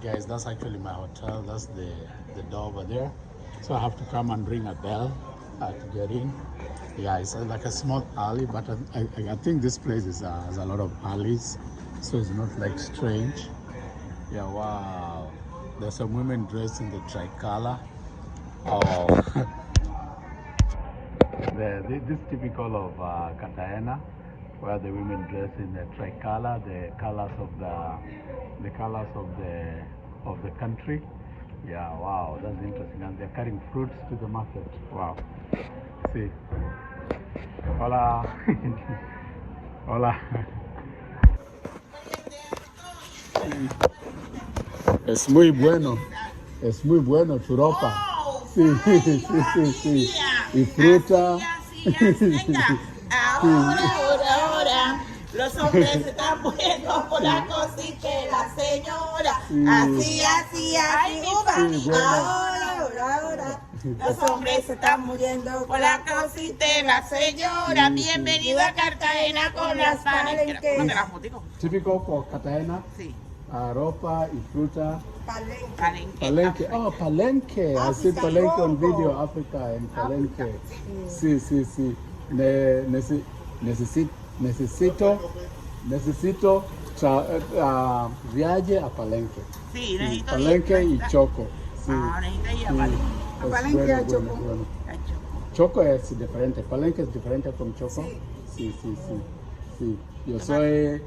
guys, that's actually my hotel. That's the door over there. So I have to come and ring a bell to get in. Yeah, it's like a small alley, but I think this place has a lot of alleys, so it's not like strange. Yeah, wow. There's some women dressed in the tricolor. Oh, this is typical of Cartagena, where the women dress in the tricolor, the colors of the country. Yeah, wow, that's interesting. And they're carrying fruits to the market. Wow. See. Hola. Hola. Es muy bueno tu ropa. Sí, sí. Y fruta. Venga, ahora. Los hombres se están poniendo por la cosita de la señora. Así. Ahora. Los hombres se están muriendo por la cosita de la señora. Bienvenido a Cartagena con las palenques. Típico por Cartagena. Sí. Ropa y fruta. Palenque. Oh, palenque. Así palenque on video, África en palenque. Sí. Necesito viaje a palenque. Sí, necesito palenque y choco. Sí. Necesito ir a palenque. Palenque a choco. Bueno. Choco es diferente. Palenque es diferente con choco. Sí. Yo soy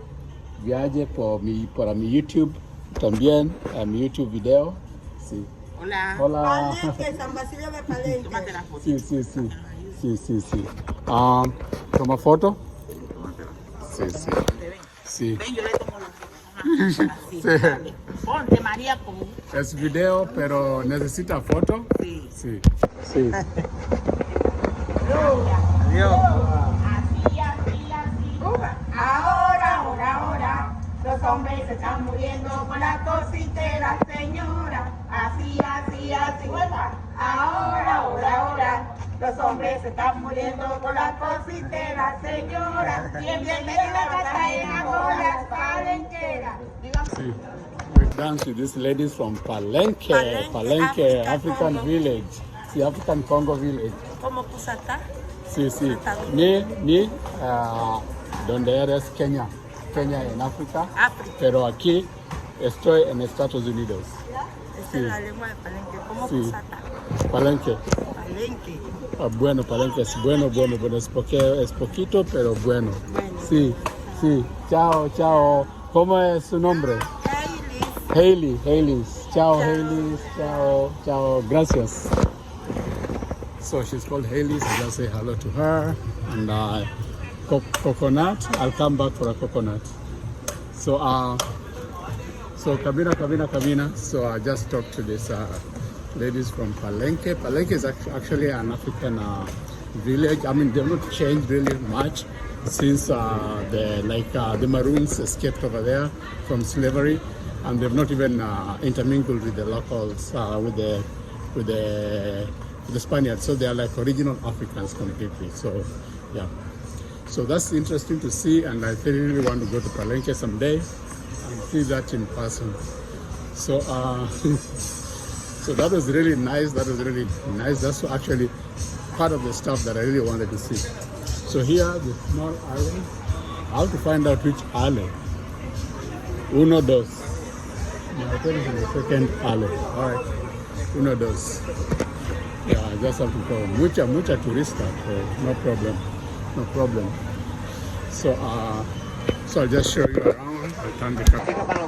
viaje para mi YouTube también, a mi YouTube video. Sí. Hola. Palenque, San Basilio de Palenque. Tómate la foto. Sí. ¿Toma foto? Sí. Ven, yo le tomo la foto. Así, dale. Ponte, María, con... Es video, pero necesita foto. Sí. Adiós. Así. Ahora. Los hombres se están muriendo por la cosita de la señora. Así. Ahora. Los hombres se están muriendo por la cosita de la señora. Bienvenida a Cartagena con las palenqueras. Sí. We dance with these ladies from Palenque, African village. Sí, African Congo village. ¿Cómo Pusatá? Sí. Ni donde eres Kenia en África. Pero aquí estoy en Estados Unidos. Esa es la lengua de Palenque. ¿Cómo Pusatá? Palenque. Bueno, palenque es bueno, es poquito, pero bueno. Sí. Chao. ¿Cómo es su nombre? Hailey. Chao, Hailey. Chao. Gracias. So she's called Hailey, so just say hello to her. And coconut, I'll come back for a coconut. So cabina. So I just talked to this ladies from Palenque. Palenque is actually an African village. I mean, they've not changed really much since the Maroons escaped over there from slavery, and they've not even intermingled with the locals, with the Spaniards. So they are like original Africans completely. So yeah, so that's interesting to see, and I really want to go to Palenque someday and see that in person. So. So that was really nice. That's actually part of the stuff that I really wanted to see. So here, the small island. I have to find out which island. Uno, dos. My hotel is in the second island. All right. Uno, dos. Yeah, I just have to go. Mucha turista. So no problem. So I'll just show you around. I'll turn the camera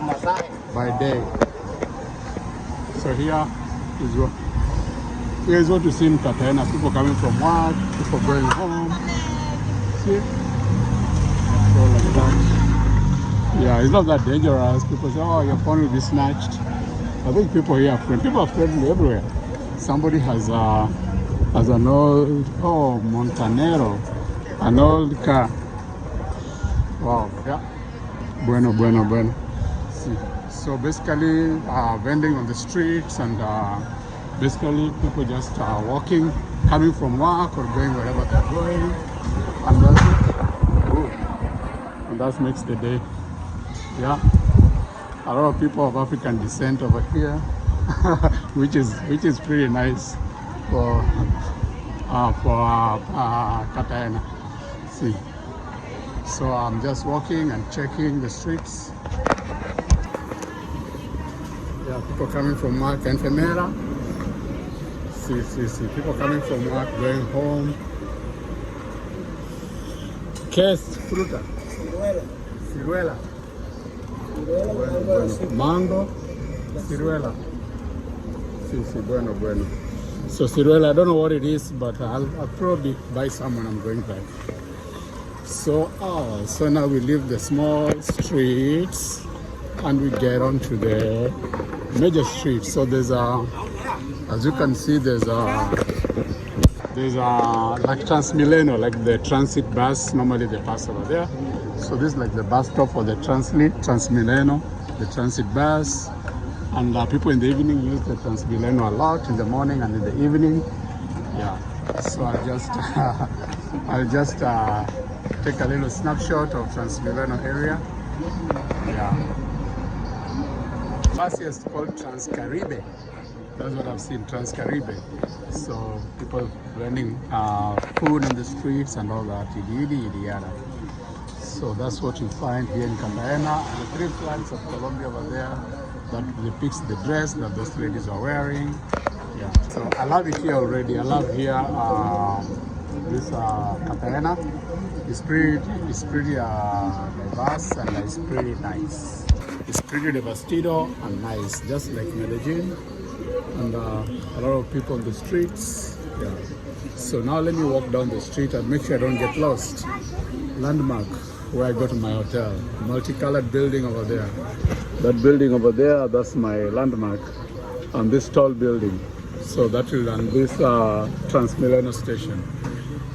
by day. So here is what you see in Cartagena. People coming from work, people going home. See? So like that. Yeah, it's not that dangerous. People say, oh, your phone will be snatched. I think people here are friendly. People are friendly everywhere. Somebody has an old, Montanero, an old car. Wow, yeah. Bueno. See. So basically, vending on the streets, and basically people just walking, coming from work or going wherever they're going, and that's it. And that makes the day. Yeah. a lot of people of African descent over here, which is pretty nice for Cartagena. See, so I'm just walking and checking the streets. Yeah, people coming from work, enfermera. See, people coming from work, going home. ¿Qué es fruta? Ciruela. Bueno. Mango, ciruela. Sí, bueno. So ciruela, I don't know what it is, but I'll probably buy some when I'm going back. So now we leave the small streets and we get onto the major streets. So there's as you can see, there's like Transmilenio, like the transit bus. Normally they pass over there. So this is like the bus stop for the Transmilenio, the transit bus. And people in the evening use the Transmilenio a lot, in the morning and in the evening. Yeah. So I'll just take a little snapshot of Transmilenio area. Yeah. Bus here is called Transcaribe. That's what I've seen, Transcaribe. So people running food in the streets and all that, yada. So that's what you find here in Cartagena. The 3 flags of Colombia over there that depicts the dress that those ladies are wearing. Yeah. So I love it here already. I love here this Cartagena. It's pretty diverse and it's pretty nice. It's pretty divertido and nice, just like Medellin. And a lot of people on the streets. Yeah. So now let me walk down the street and make sure I don't get lost. Landmark, where I go to my hotel. Multicolored building over there. That building over there, that's my landmark. And this tall building. So that will run this Transmilenio station.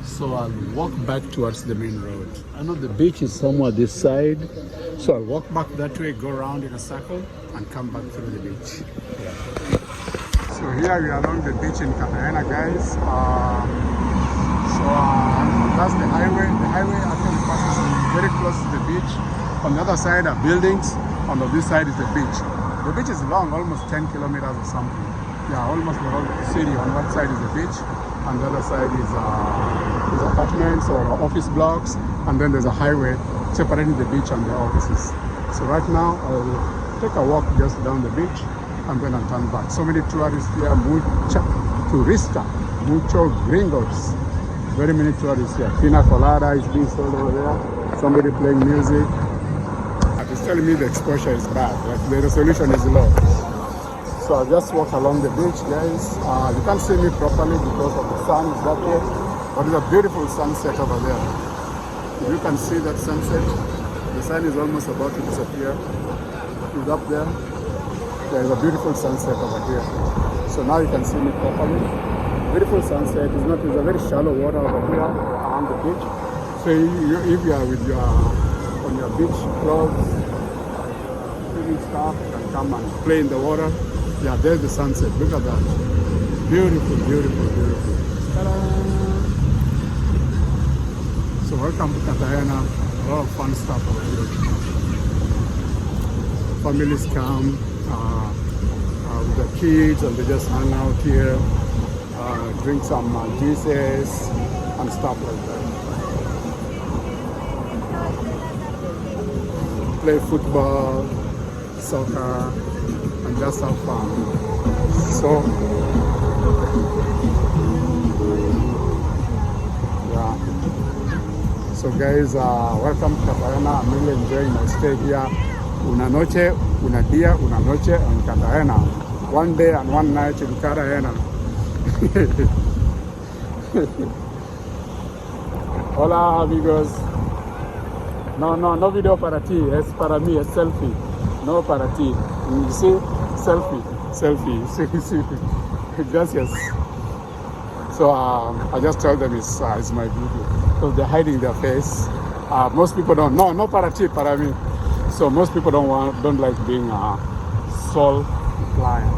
So I'll walk back towards the main road. I know the beach is somewhere this side. So I'll walk back that way, go around in a circle, and come back through the beach. Yeah. So here we are along the beach in Cartagena, guys. That's the highway. The highway actually passes very close to the beach. On the other side are buildings. On this side is the beach. The beach is long, almost 10 kilometers or something. Yeah, almost the whole city. On one side is the beach, and the other side is apartments or office blocks, and then there's a highway separating the beach and the offices. So right now I'll take a walk just down the beach and then I'll turn back. So many tourists here, mucho gringos. Very many tourists here. Pina colada is being sold over there. Somebody playing music. It's telling me the exposure is bad, like the resolution is low. So I'll just walk along the beach, guys. You can't see me properly because of the sun is that way, but it's a beautiful sunset over there. If you can see that sunset, the sun is almost about to disappear. It's up there. There is a beautiful sunset over here. So now you can see me properly. Beautiful sunset. It's a very shallow water over here around the beach. So if you are with on your beach clothes, cleaning stuff, you can come and play in the water. Yeah, there's the sunset. Look at that. Beautiful. Ta-da! So welcome to Cartagena. A lot of fun stuff over here. Families come with their kids and they just hang out here, drink some juices and stuff like that. Play football, soccer, and just have fun. So, yeah. So guys, welcome to Cartagena. I'm really enjoying my stay here. Una noche, una día, una noche in Cartagena. One day and one night in Cartagena. Hola amigos. No video para ti, es para mí, es selfie. No para ti. You see? Selfie. Gracias. So I just tell them it's my video. Because they're hiding their face. Most people don't. No para ti, para mí. So most people don't like being sol client.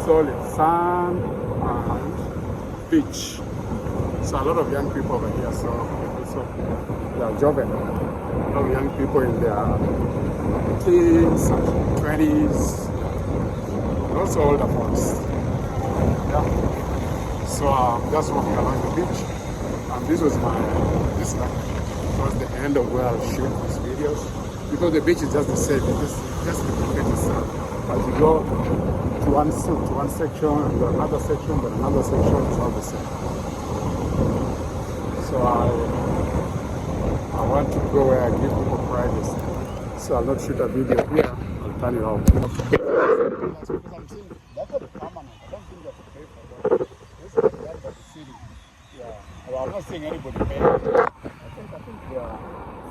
Sol is sand and beach. So a lot of young people over here, so they are joven. lot of young people in their teens, 20s, and also older folks. Yeah. So I'm just walking along the beach, and this was the end of where I'll shoot these videos, because the beach is just the same. It's just replicate itself. As you go to one section, and another section, then another section, it's all the same. So I want to go where I give people privacy. So I'll not shoot a video here. I'll turn it off. Because I'm seeing that's not permanent. I don't think you have to pay for that. This is the end of the city. Yeah. Well, I'm not seeing anybody paying. I think they are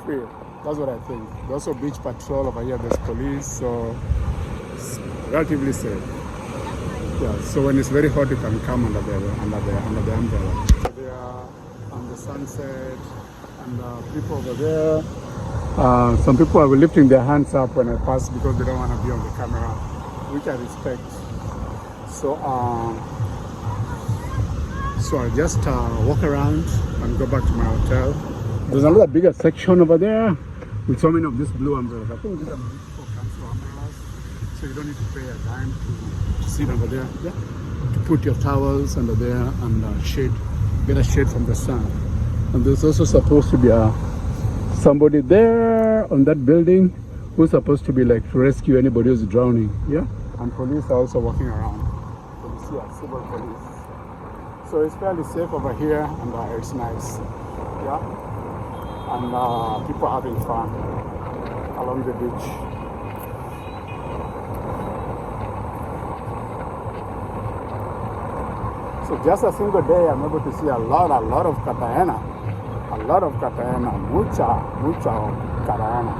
free. That's what I think. There's also beach patrol over here. There's police, so it's relatively safe. Yeah. So when it's very hot, you can come under the umbrella. So they are on the sunset, and people over there. Some people are lifting their hands up when I pass because they don't want to be on the camera, which I respect. So I just walk around and go back to my hotel. There's another bigger section over there with so many of these blue umbrellas. I think these are for council umbrellas, so you don't need to pay a dime to sit under there. Yeah, to put your towels under there and get a shade from the sun. And there's also supposed to be somebody there on that building who's supposed to be like to rescue anybody who's drowning. Yeah, and police are also walking around. Police here, civil police. So it's fairly safe over here, and it's nice. Yeah, and people are having fun along the beach. So just a single day, I'm able to see a lot of Cartagena. A lot of Cartagena, mucha Cartagena.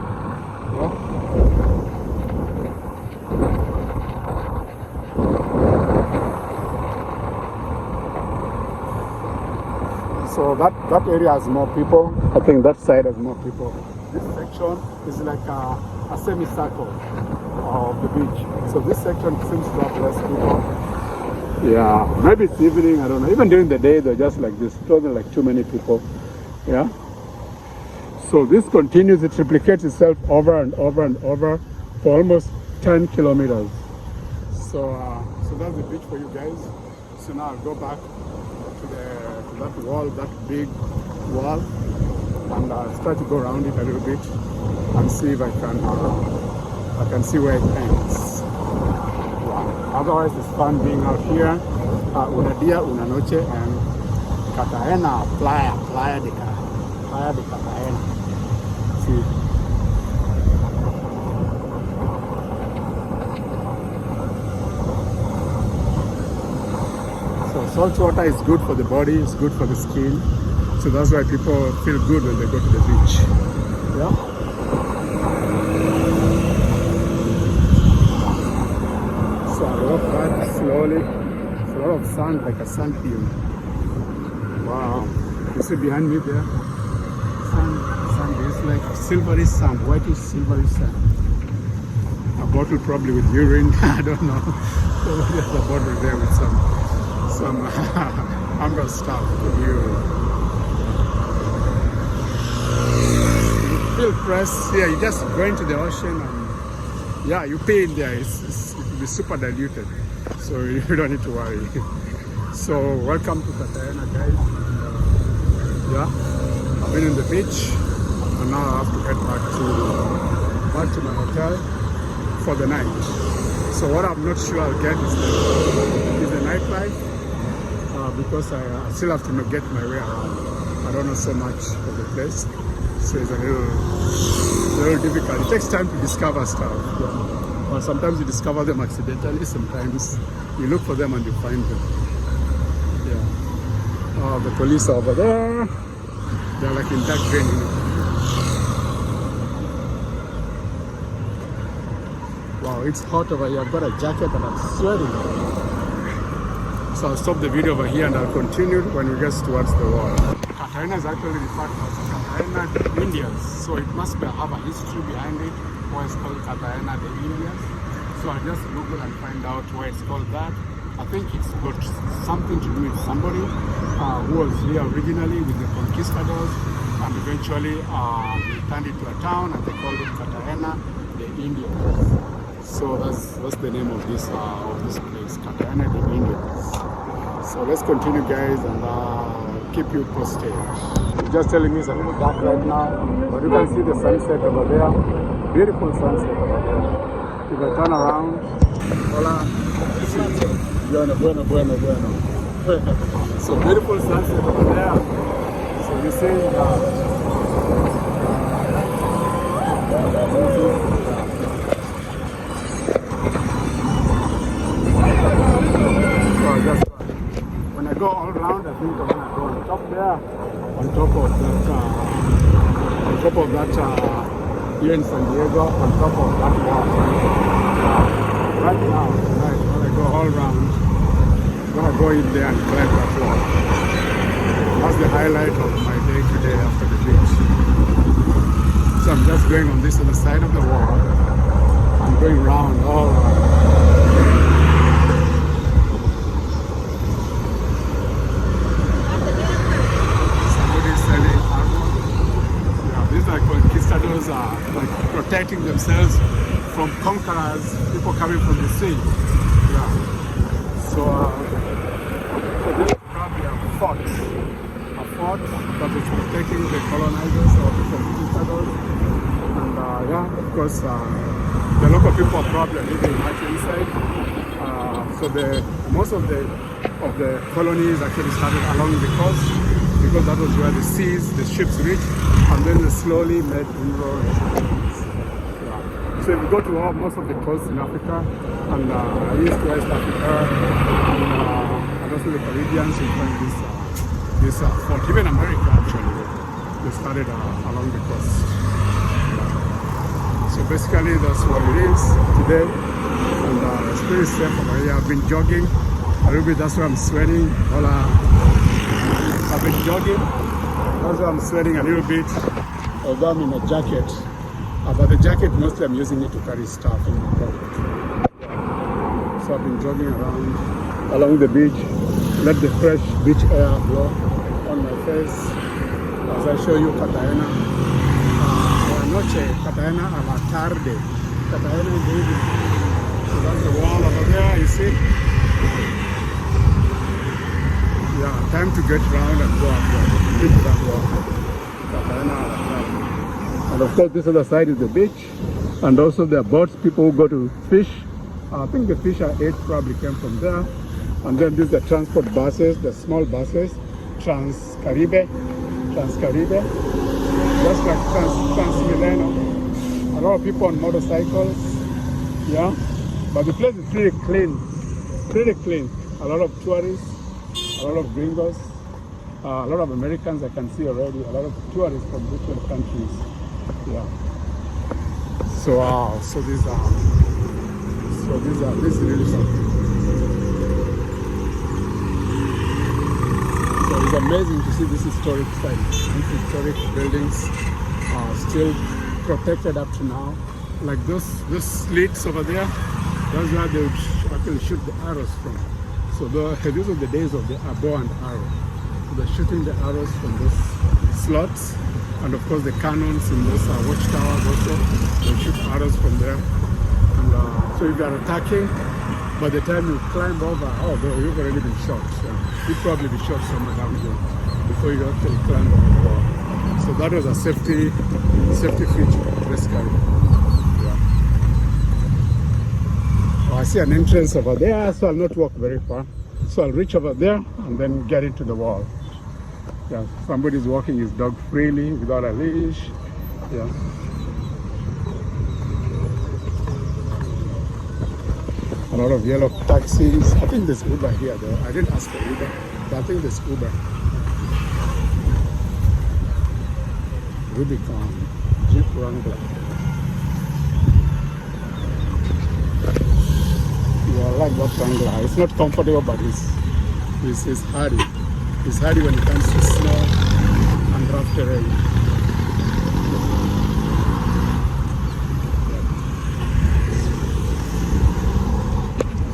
Yeah? So that area has more people. I think that side has more people. This section is like a semicircle of the beach. So this section seems to have less people. Yeah, maybe it's evening, I don't know. Even during the day, they're just like this. It wasn't like too many people. Yeah. So this continues, it replicates itself over and over and over for almost 10 kilometers. So that's the beach for you guys. So now I'll go back to that wall, that big wall, and try to go around it a little bit and see if I can see where it ends. Wow. Otherwise, it's fun being out here. Una dia, una noche, and Cartagena, playa de Cartagena. See. So salt water is good for the body, it's good for the skin. So that's why people feel good when they go to the beach. Yeah. So I walk back slowly. It's a lot of sand, like a sand dune. Wow. You see behind me there? Sand is like silvery sand, whitish silvery sand. A bottle probably with urine, I don't know. So there's a bottle there with some amber stuff with urine. You feel fresh here, you just go into the ocean and yeah, you pee in there, it will be super diluted. So you don't need to worry. So welcome to Cartagena, guys. Yeah, I've been in the beach, and now I have to head back to my hotel for the night. So what I'm not sure I'll get is the nightlife, because I still have to get my way around. I don't know so much of the place, so it's a little difficult. It takes time to discover stuff. Yeah. Or sometimes you discover them accidentally. Sometimes you look for them and you find them. Yeah. The police are over there. They're like in that training. Wow, it's hot over here. I've got a jacket and I'm sweating. So I'll stop the video over here and I'll continue when we get towards the wall. Cartagena is actually referred to as Cartagena de Indians. So it must have a history behind it, why it's called Cartagena de Indians. So I'll just Google and find out why it's called that. I think it's got something to do with somebody who was here originally with the conquistadors, and eventually turned into a town and they called it Cartagena, the Indians. So that's the name of this place, Cartagena, the Indians. So let's continue, guys, and keep you posted. Just telling me it's a little dark right now, but you can see the sunset over there. Beautiful sunset over there. If I turn around, hola, bueno. So beautiful sunset over there. So you see, when I go all around, I think I'm gonna go on top there, on top of that here in San Diego, on top of that wall. Right now, tonight, when I go all around, I'm gonna go in there and climb that wall. That's the highlight of my day today after the beach. So I'm just going on this other side of the wall. I'm going around, all around. Conquistadors are like protecting themselves from conquerors, people coming from the sea. Yeah. So this is probably a fort that is protecting the colonizers or the conquistadors. And yeah, of course, the local people are probably living right inside. So most of the colonies actually started along the coast, because that was where the ships reached, and then they slowly made inroads. Yeah. So if you go to most of the coasts in Africa, and East West Africa, and also the Caribbean, so you find this fort. Even America, actually, they started along the coast. So basically, that's what it is today, and it's pretty safe over here. I've been jogging a little bit, that's why I'm sweating. Hola. I've been jogging, that's why I'm sweating a little bit, although I'm in a jacket. But the jacket, mostly I'm using it to carry stuff in my pocket. So I've been jogging around along the beach, let the fresh beach air blow on my face as I show you Cartagena. La noche, Cartagena a la tarde. Cartagena in the evening. So that's the wall over there, you see? Yeah, time to get round and go up there, into that wall. And of course, this other side is the beach, and also there are boats, people who go to fish. I think the fish I ate probably came from there. And then these are transport buses, the small buses, Trans-Caribe, just like Transmilenio. A lot of people on motorcycles, yeah. But the place is pretty clean. A lot of tourists. A lot of gringos, a lot of Americans I can see already, a lot of tourists from different countries. Yeah. So these this is really something. So it's amazing to see this historic site, historic buildings still protected up to now. Like those slits over there, that's where they would actually shoot the arrows from. So these are the days of the bow and arrow. So they're shooting the arrows from those slots, and of course the cannons in those watchtowers also. They shoot arrows from there. And so if you are attacking, by the time you climb over, you've already been shot. So you'd probably be shot somewhere down here before you actually climb over the wall. So that was a safety feature, basically. I see an entrance over there, so I'll not walk very far. So I'll reach over there and then get into the wall. Yeah, somebody's walking his dog freely without a leash. Yeah. A lot of yellow taxis. I think there's Uber here though. I didn't ask for Uber, but I think there's Uber. Rubicon, Jeep Wrangler. Yeah, I like that Wrangler. It's not comfortable, but it's hardy. It's hardy when it comes to snow and rough terrain.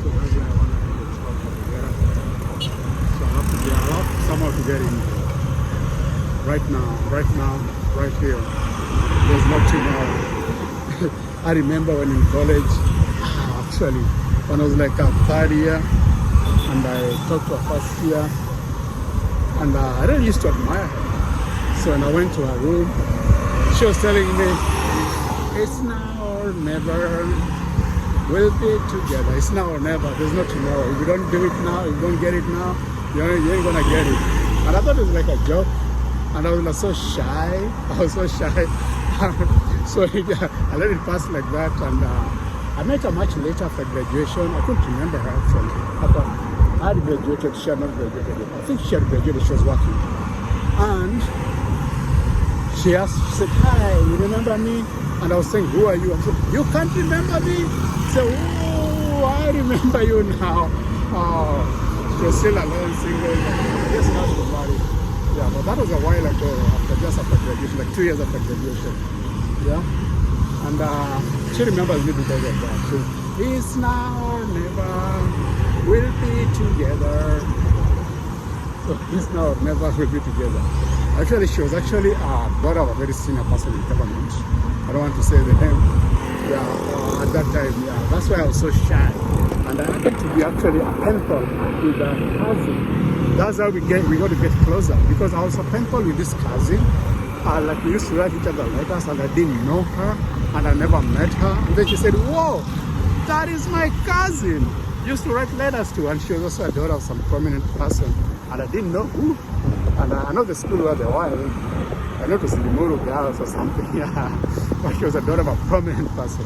So that's where I want to get stuff over there. So I have to get out somehow to get in. Right now, right here. There's no tomorrow. I remember when in college, actually, when I was like a third year, and I talked to her first year, and I really used to admire her. So when I went to her room, she was telling me, it's now or never, we'll be together. It's now or never, there's no tomorrow. If you don't do it now, if you don't get it now, you ain't gonna get it. And I thought it was like a joke. And I was like so shy. So I let it pass like that. And I met her much later after graduation. I couldn't remember her actually. After I had graduated, she had not graduated yet. I think she had graduated, she was working. And she said, hi, you remember me? And I was saying, who are you? I said, you can't remember me? So, oh, I remember you now. Oh, she was still alone, single. Yes, now she's married. Yeah, but that was a while ago, just after graduation, like 2 years after graduation. Yeah, and she remembers me because of that. So, it's now or never, we'll be together. So, it's now or never, we'll be together. Actually, she was actually a daughter of a very senior person in government. I don't want to say the name. Yeah, at that time, yeah, that's why I was so shy. And I happened to be actually a pen pal with a cousin. That's how we got to get closer, because I was a pen pal with this cousin. Like we used to write each other letters, and I didn't know her, and I never met her. And then she said, whoa, that is my cousin. Used to write letters to, and she was also a daughter of some prominent person, and I didn't know who. And I know the school where they were. I know it was the Muru girls or something, yeah. But she was a daughter of a prominent person.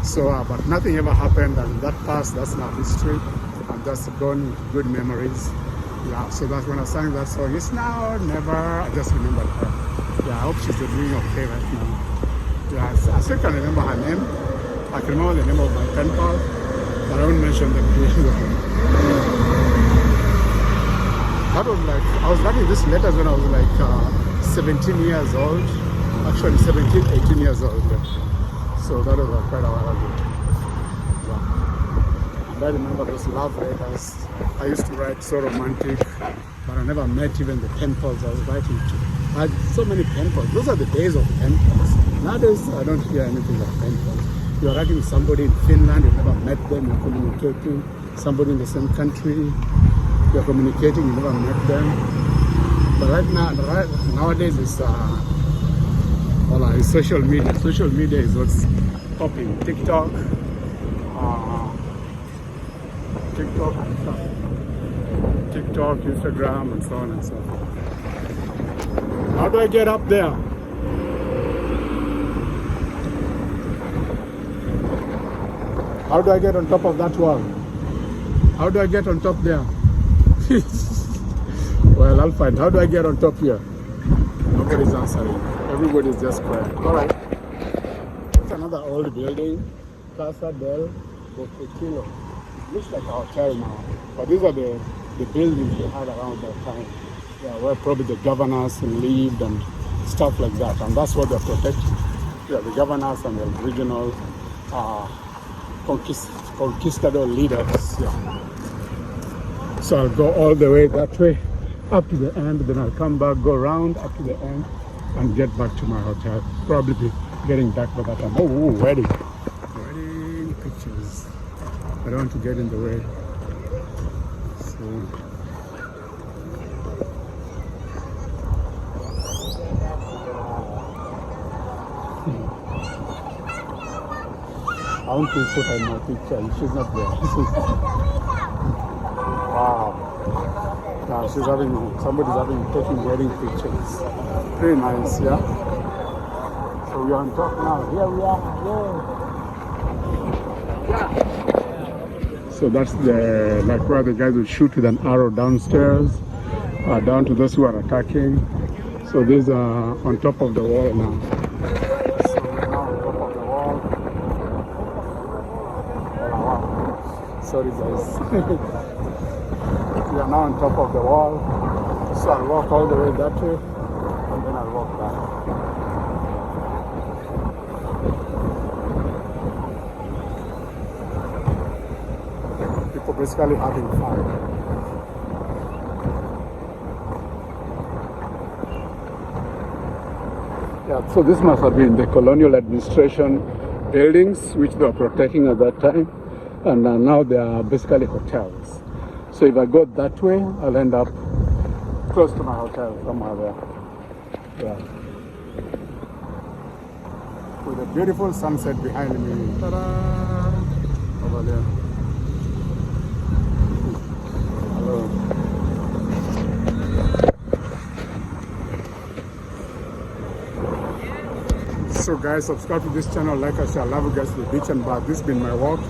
So, but nothing ever happened, and that past, that's now history, and that's gone, good memories. Yeah, so that's when I sang that song, it's now or never, I just remembered her. Yeah, I hope she's doing okay right now. Yeah, I still can remember her name. I can remember the name of my pen pal, but I won't mention the name of her. That was like, I was writing these letters when I was like 17 years old. Actually 17, 18 years old. Yeah. So that was quite a while ago. Yeah. And I remember those love letters. I used to write so romantic, but I never met even the pen pals I was writing to. I had so many pen pals. Those are the days of pen pals. Nowadays, I don't hear anything like pen pals. You're writing with somebody in Finland, you've never met them, you're communicating. Somebody in the same country, you're communicating, you never met them. But nowadays, it's social media. Social media is what's popping. TikTok, Instagram, and so on and so forth. How do I get up there? How do I get on top of that wall? How do I get on top there? Well, I'll find. How do I get on top here? Nobody's answering. Everybody's just quiet. All right. It's another old building. Casa del Boquetino. It looks like a hotel now. But these are the buildings they had around that time. Yeah, where probably the governors lived and stuff like that. And that's what they're protecting. Yeah, the governors and the regional conquistador leaders. Yeah. So I'll go all the way that way up to the end, then I'll come back, go around up to the end, and get back to my hotel. Probably be getting back by that time. Oh, wedding pictures. I don't want to get in the way. So I want to put her in my picture. She's not there. Wow. Yeah, somebody's taking wedding pictures. Very nice, yeah? So we are on top now. Here we are, yeah. So that's like where the guys will shoot with an arrow downstairs, down to those who are attacking. So these are on top of the wall now. So we're now on top of the wall. Wow. Sorry guys. We are now on top of the wall, so I'll walk all the way that way, and then I'll walk back. People basically having fun. Yeah, so this must have been the colonial administration buildings which they were protecting at that time, and now they are basically hotels. So if I go that way, I'll end up close to my hotel somewhere there. Yeah. With a beautiful sunset behind me. Ta-da! Over there. Hello. So guys, subscribe to this channel, like I said, I love you guys to the beach and back. This has been my walk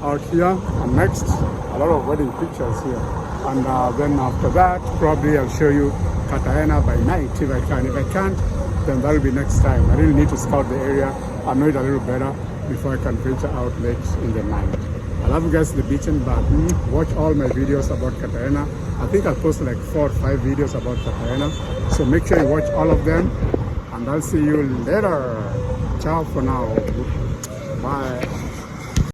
out here, and next a lot of wedding pictures here, and then after that probably I'll show you Cartagena by night if I can. If I can't, then that'll be next time. I really need to scout the area, I know it a little better before I can venture out late in the night. I love you guys to the beach and back. Watch all my videos about Cartagena. I think I'll post like 4 or 5 videos about Cartagena, so make sure you watch all of them, and I'll see you later. Ciao for now. Bye.